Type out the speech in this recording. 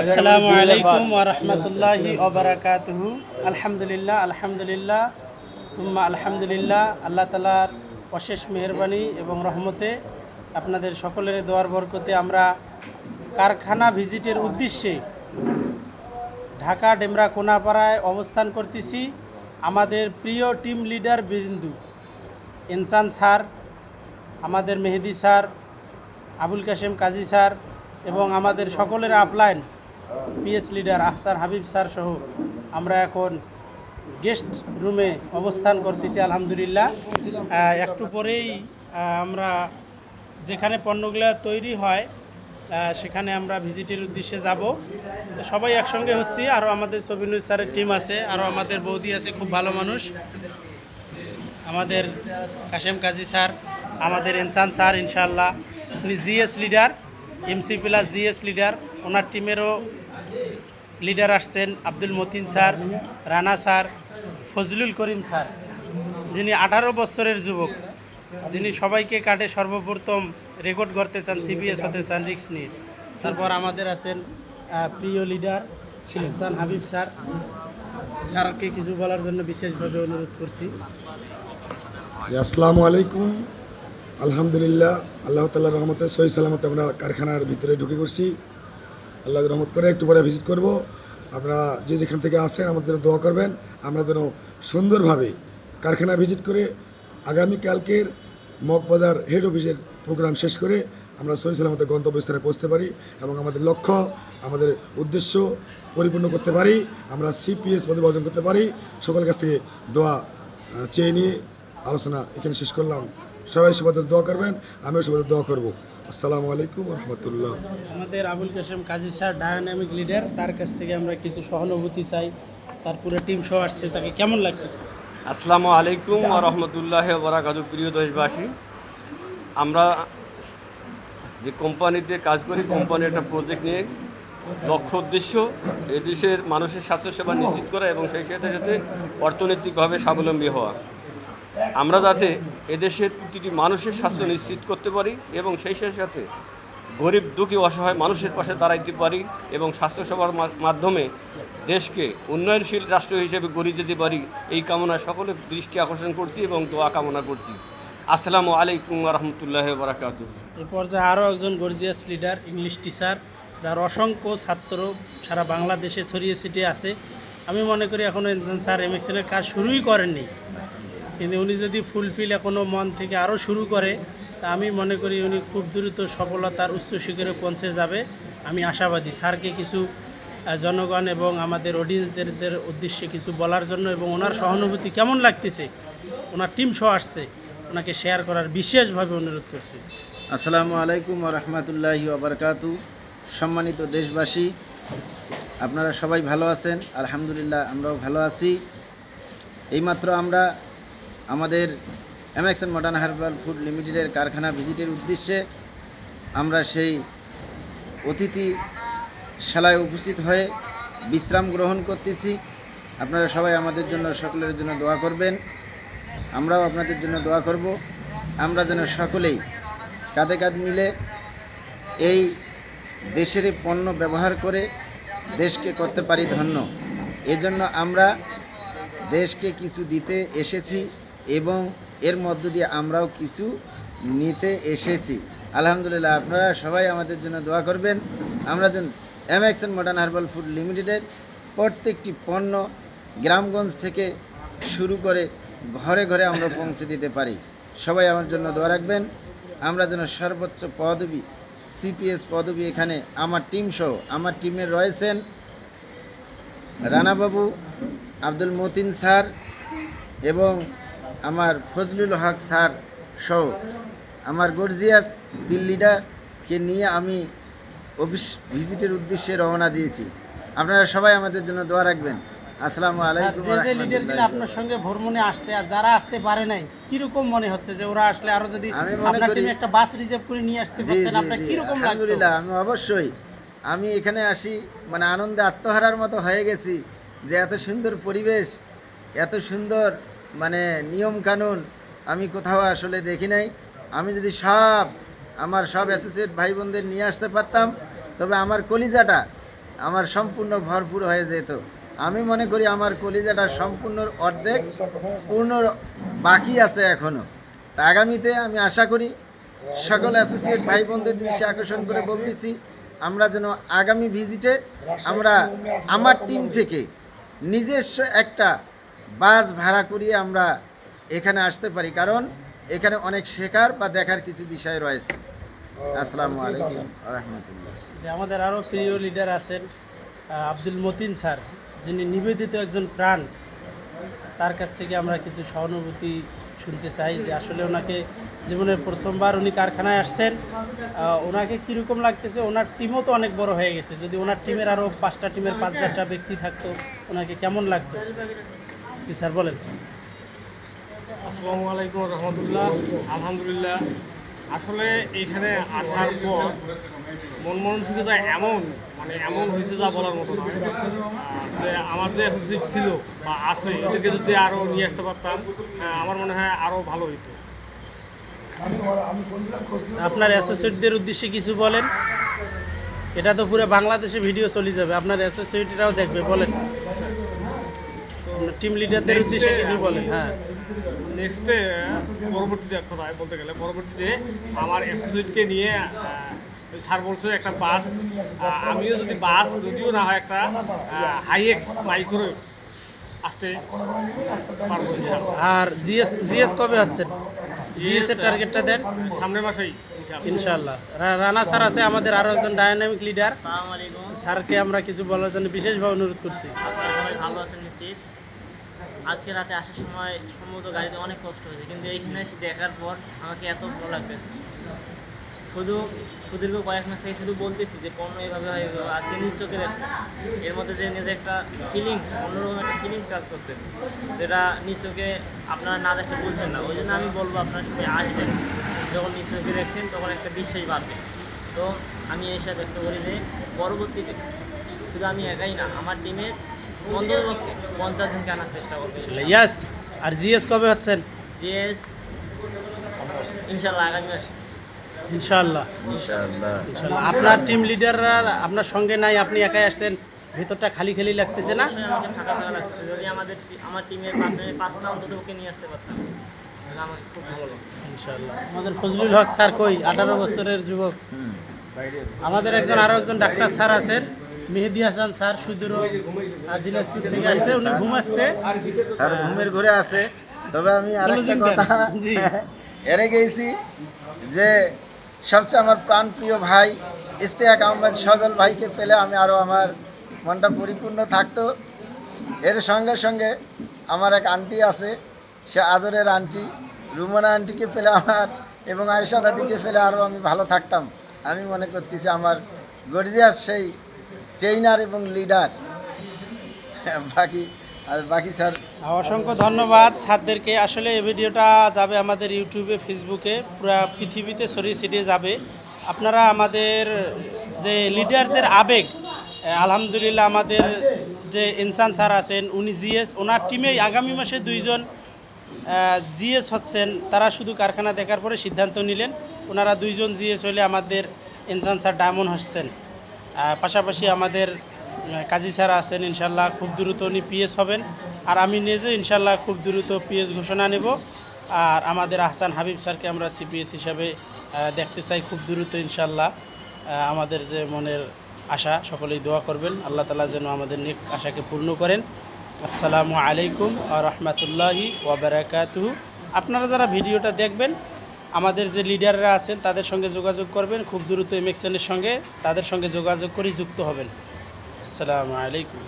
আসসালামু আলাইকুম ওয়া রাহমাতুল্লাহি ওয়া বারাকাতুহু। আলহামদুলিল্লাহ আলহামদুলিল্লাহ সুম্মা আলহামদুলিল্লাহ। আল্লাহ তাআলার অশেষ মেহেরবানি এবং রহমতে আপনাদের সকলের দোয়ার বরকতে আমরা কারখানা ভিজিটের উদ্দেশ্যে ঢাকা ডেমরা কোনাপাড়ায় অবস্থান করতেছি। আমাদের প্রিয় টিম লিডার বিন্দু ইনসান স্যার, আমাদের মেহেদি স্যার, আবুল কাশেম কাজী স্যার এবং আমাদের সকলের upline PS leader Ahsan Habib sir সহ আমরা এখন গেস্ট রুমে অবস্থান করতেছি। আলহামদুলিল্লাহ, একটু পরেই আমরা যেখানে পণ্যগুলো তৈরি হয় সেখানে আমরা ভিজিটের উদ্দেশ্যে যাব। সবাই একসঙ্গে হচ্ছি, আরও আমাদের সবিনুর স্যারের টিম আছে, আরও আমাদের বৌদি আছে, খুব ভালো মানুষ, আমাদের কাশেম কাজী স্যার, আমাদের ইনসান স্যার ইনশাআল্লাহ, উনি GS leader, MC plus GS leader. ওনার টিমেরও লিডার আসছেন Abdul Matin sir, Rana sir, Fazlul Karim sir, যিনি 18 বছরের যুবক, যিনি সবাইকে কাটে সর্বপ্রথম রেকর্ড করতে চান, সিবিএস হতে চান রিক্স নিয়ে। তারপর আমাদের আছেন প্রিয় লিডার আহসান হাবিব স্যার। স্যারকে কিছু বলার জন্য বিশেষভাবে অনুরোধ করছি। আসসালামু আলাইকুম। আলহামদুলিল্লাহ, আল্লাহ তাআলার রহমতে সহি সালামতে আমরা কারখানার ভিতরে ঢুকে করছি। আল্লাহর রহমত করে একটু পরে ভিজিট করব। আপনারা যে যেখান থেকে আসেন আমাদের দোয়া করবেন, আমরা যেন সুন্দরভাবে কারখানা ভিজিট করে আগামীকালকের মগবাজার হেড অফিসের প্রোগ্রাম শেষ করে আমরা সহি সালামতে গন্তব্যস্থানে পৌঁছতে পারি এবং আমাদের লক্ষ্য, আমাদের উদ্দেশ্য পরিপূর্ণ করতে পারি, আমরা সিপিএস পদে অর্জন করতে পারি। সকলের কাছ থেকে দোয়া চেয়ে নিয়ে আলোচনা এখানে শেষ করলাম। সবাই সবাদের দোয়া করবেন, আমিও সবাদের দোয়া করব। আসসালামু আলাইকুম রহমতুল্লাহ। আমাদের আবুল কাশেম কাজী স্যার ডায়নামিক লিডার, তার কাছ থেকে আমরা কিছু সহানুভূতি চাই। তার পুরো টিম সহ আসছে, তাকে কেমন লাগতেছে? আসসালামু আলাইকুম ওয়া রাহমাতুল্লাহি ওয়া বারাকাতুহু। প্রিয় দেশবাসী, আমরা যে কোম্পানিতে কাজ করি, কোম্পানির একটা প্রজেক্ট নিয়ে লক্ষ্য উদ্দেশ্য এদেশের মানুষের স্বাস্থ্যসেবা নিশ্চিত করা এবং সেই সাথে সাথে অর্থনৈতিকভাবে স্বাবলম্বী হওয়া। আমরা যাতে এদেশের প্রতিটি মানুষের স্বাস্থ্য নিশ্চিত করতে পারি এবং সেই সাথে সাথে গরিব দুঃখী অসহায় মানুষের পাশে দাঁড়াইতে পারি এবং স্বাস্থ্যসেবার মাধ্যমে দেশকে উন্নয়নশীল রাষ্ট্র হিসেবে গড়ে যেতে পারি, এই কামনায় সকলের দৃষ্টি আকর্ষণ করছি এবং দোয়া কামনা করছি। আসসালামু আলাইকুম ওয়া রাহমাতুল্লাহি ওয়া বারাকাতুহু। এই পর্যায়ে আরও একজন গর্জিয়াস লিডার, ইংলিশ টিচার, যার অসংখ্য ছাত্র সারা বাংলাদেশে ছড়িয়ে ছিটিয়ে আছে। আমি মনে করি এখনও ইনসান স্যার এমএক্সএলের কাজ শুরুই করেননি, কিন্তু উনি যদি ফুলফিল এখনও মন থেকে আরও শুরু করে, তা আমি মনে করি উনি খুব দ্রুত সফলতার উচ্চ শিখরে পৌঁছে যাবে। আমি আশাবাদী। স্যারকে কিছু জনগণ এবং আমাদের অডিয়েন্সদের উদ্দেশ্যে কিছু বলার জন্য এবং ওনার সহানুভূতি কেমন লাগতেছে, ওনার টিম সহ আসছে, ওনাকে শেয়ার করার বিশেষভাবে অনুরোধ করছি। আসসালামু আলাইকুম ওয়া রাহমাতুল্লাহি ওয়া বারাকাতুহু। সম্মানিত দেশবাসী, আপনারা সবাই ভালো আছেন? আলহামদুলিল্লাহ, আমরাও ভালো আছি। এইমাত্র আমরা আমাদের এমএক্সএন মডার্ন হার্বাল ফুড লিমিটেডের কারখানা ভিজিটের উদ্দেশ্যে আমরা সেই অতিথিশালায় উপস্থিত হয়ে বিশ্রাম গ্রহণ করতেছি। আপনারা সবাই আমাদের জন্য, সকলের জন্য দোয়া করবেন, আমরাও আপনাদের জন্য দোয়া করব। আমরা যেন সকলেই কাঁধে কাঁধ মিলে এই দেশের পণ্য ব্যবহার করে দেশকে করতে পারি ধন্য। এজন্য আমরা দেশকে কিছু দিতে এসেছি এবং এর মধ্য দিয়ে আমরাও কিছু নিতে এসেছি। আলহামদুলিল্লাহ, আপনারা সবাই আমাদের জন্য দোয়া করবেন। আমরা যেন এমএক্সএন মডার্ন হার্বাল ফুড লিমিটেডের প্রত্যেকটি পণ্য গ্রামগঞ্জ থেকে শুরু করে ঘরে ঘরে আমরা পৌঁছে দিতে পারি। সবাই আমার জন্য দোয়া রাখবেন। আমরা যেন সর্বোচ্চ পদবি, সিপিএস পদবি, এখানে আমার টিম সহ, আমার টিমে রয়েছেন রানাবাবু, আব্দুল মতিন স্যার এবং আমার ফজলুল হক স্যার সহ আমার গর্জিয়াস টিম লিডারকে নিয়ে আমি অফিস ভিজিটের উদ্দেশ্যে রওনা দিয়েছি। আপনারা সবাই আমাদের জন্য দোয়া রাখবেন। আসসালামু আলাইকুম। যে লিডারগুলো আপনার সঙ্গে ভ্রমণে আসছে আর যারা আসতে পারে নাই, কিরকম মনে হচ্ছে যে ওরা আসলে আরো যদি আপনার টিমে একটা বাস রিজার্ভ করে নিয়ে আসতে পারতেন, আপনার কিরকম লাগতো? আলহামদুলিল্লাহ, আমি অবশ্যই, আমি এখানে আসি মানে আনন্দে আত্মহারার মতো হয়ে গেছি যে এত সুন্দর পরিবেশ, এত সুন্দর মানে নিয়ম কানুন আমি কোথাও আসলে দেখি নাই। আমি যদি সব আমার সব অ্যাসোসিয়েট ভাই বোনদের নিয়ে আসতে পারতাম, তবে আমার কলিজাটা আমার সম্পূর্ণ ভরপুর হয়ে যেত। আমি মনে করি আমার কলিজাটা সম্পূর্ণ অর্ধেক পূর্ণ বাকি আছে এখনও। তা আগামীতে আমি আশা করি সকল অ্যাসোসিয়েট ভাই বোনদের দৃষ্টি আকর্ষণ করে বলতেছি, আমরা যেন আগামী ভিজিটে আমরা আমার টিম থেকে নিজস্ব একটা বাস ভাড়া করিয়ে আমরা এখানে আসতে পারি, কারণ এখানে অনেক শেখার বা দেখার কিছু বিষয় রয়েছে। আসসালামু আলাইকুম রহমতুল্লাহ। যে আমাদের আরও প্রিয় লিডার আছেন আব্দুল মতিন স্যার, যিনি নিবেদিত একজন প্রাণ, তার কাছ থেকে আমরা কিছু সহানুভূতি শুনতে চাই যে আসলে ওনাকে জীবনের প্রথমবার উনি কারখানায় আসছেন, ওনাকে কীরকম লাগতেছে। ওনার টিমও তো অনেক বড় হয়ে গেছে, যদি ওনার টিমের আরও 5টা টিমের 5-4টা ব্যক্তি থাকতো ওনাকে কেমন লাগতো, কি স্যার বলেন? আসসালামু আলাইকুম রহমতুল্লাহ। আলহামদুলিল্লাহ, আসলে এইখানে আসার পর মন মানসিকতা এমন হয়েছে যা বলার মতো না। যে আমার যে অ্যাসোসিয়েট ছিল বা আছে, এদেরকে যদি আরও নিয়ে আসতে পারতাম আমার মনে হয় আরও ভালো হইতো। আপনার অ্যাসোসিয়েটদের উদ্দেশ্যে কিছু বলেন। এটা তো পুরো বাংলাদেশে ভিডিও চলে যাবে, আপনার অ্যাসোসিয়েটরাও দেখবে, বলেন টিম লিডারদের উদ্দেশ্যে কিছু বলেন। হ্যাঁ, নেক্সটে পরবর্তীতে এক কথায় বলতে গেলে পরবর্তীতে আমার অ্যাসোসিয়েটকে নিয়ে স্যার বলছে একটা বাস, আমিও যদি বাস যদিও না হয় একটা হাইএক্স মাইক্রো আসতে পারবো ইনশাআল্লাহ। আর জিএস কবে হচ্ছেন? জিএস এর টার্গেটটা দেন। সামনের মাসেই ইনশাআল্লাহ। রানা স্যার আছে আমাদের আরও একজন ডায়নামিক লিডার, আসসালামু আলাইকুম। স্যারকে আমরা কিছু বলার জন্য বিশেষভাবে অনুরোধ করছি। আপনারা সবাই ভালো আছেন নিশ্চিত। আজকে রাতে আসার সময় সম্ভবত গাড়িতে অনেক কষ্ট হয়েছে, কিন্তু এইখানে এসে দেখার পর আমাকে এত ভালো লাগতেছে। সুদীর্ঘ কয়েক মাস থেকে শুধু বলতেছি যে পণ্য এইভাবে হয়, আজকে নিজ চোখে দেখতে এর মধ্যে যে নিজে একটা ফিলিংস, অন্যরকম একটা ফিলিংস কাজ করতেছে, যেটা নিজ চোখে আপনারা না দেখে বুঝবেন না। ওই জন্য আমি বলবো আপনারা সবাই আসবেন, যখন নিজ চোখে দেখবেন তখন একটা বিশ্বাস বাড়বে। তো আমি এই হিসাবে ব্যক্ত করি যে পরবর্তীতে শুধু আমি একাই না, আমার টিমের অন্ততপক্ষে 50 জনকে আনার চেষ্টা করবো। ইয়াস। আর জিএস কবে হচ্ছেন? জিএস ইনশাল্লাহ আগামী মাসে। ইনশাআল্লাহ। ইনশাআল্লাহ। আপনার টিম লিডাররা আপনার সঙ্গে নাই, আপনি একাই আসছেন, ভেতরটা খালি খালি লাগতেছে না? অবশ্যই আমাকে ফাঁকা ফাঁকা লাগতেছে। যদি আমার টিমের 5টা অন্ততপক্ষে নিয়ে আসতে পারতাম তাহলে আমার খুব ভালো লাগতো। ইনশাআল্লাহ। আমাদের ফজলুল হক স্যার কই? 18 বছরের যুবক। আমাদের আরও একজন ডাক্তার স্যার আছেন, মেহেদি হাসান স্যার, সুদূর দিনাজপুর থেকে আসছে, উনি ঘুমাচ্ছে। স্যার ঘুমের ঘরে আছে। তবে আমি আরেকটা কথা জি। এড়ে গেছি যে সবচেয়ে আমার প্রাণপ্রিয় ভাই ইশতিয়াক আহমেদ সজল ভাইকে পেলে আমি আরও আমার মনটা পরিপূর্ণ থাকতো। এর সঙ্গে সঙ্গে আমার এক আন্টি আছে, সে আদরের আন্টি রুমনা আন্টিকে পেলে আমার এবং আয়েশা দাদিকে পেলে আরও আমি ভালো থাকতাম। আমি মনে করতেছি আমার গর্জিয়াস সেই ট্রেইনার এবং লিডার। বাকি স্যার অসংখ্য ধন্যবাদ স্যারদেরকে। আসলে এই ভিডিওটা যাবে আমাদের ইউটিউবে, ফেসবুকে, পুরো পৃথিবীতে ছড়িয়ে ছিটিয়ে যাবে। আপনারা আমাদের যে লিডারদের আবেগ, আলহামদুলিল্লাহ আমাদের যে ইনসান স্যার আছেন উনি জিএস, ওনার টিমে আগামী মাসে 2 জন জিএস হচ্ছেন। তারা শুধু কারখানা দেখার পরে সিদ্ধান্ত নিলেন, ওনারা 2 জন জিএস হলে আমাদের ইনসান স্যার ডায়মন্ড হচ্ছেন। পাশাপাশি আমাদের কাজী স্যার আছেন, ইনশাল্লাহ খুব দ্রুত উনি পিএস হবেন। আর আমি নিজে ইনশাল্লাহ খুব দ্রুত পিএস ঘোষণা নেব। আর আমাদের আহসান হাবিব স্যারকে আমরা সিপিএস হিসাবে দেখতে চাই খুব দ্রুত ইনশাল্লাহ। আমাদের যে মনের আশা, সকলেই দোয়া করবেন, আল্লাহ তাআলা যেন আমাদের নেক আশাকে পূর্ণ করেন। আসসালামু আলাইকুম ওয়া রাহমাতুল্লাহি ওয়া বারাকাতুহু। আপনারা যারা ভিডিওটা দেখবেন, আমাদের যে লিডাররা আছেন তাদের সঙ্গে যোগাযোগ করবেন, খুব দ্রুত এমএক্সএনের সঙ্গে তাদের সঙ্গে যোগাযোগ করে যুক্ত হবেন। আসসালামু আলাইকুম।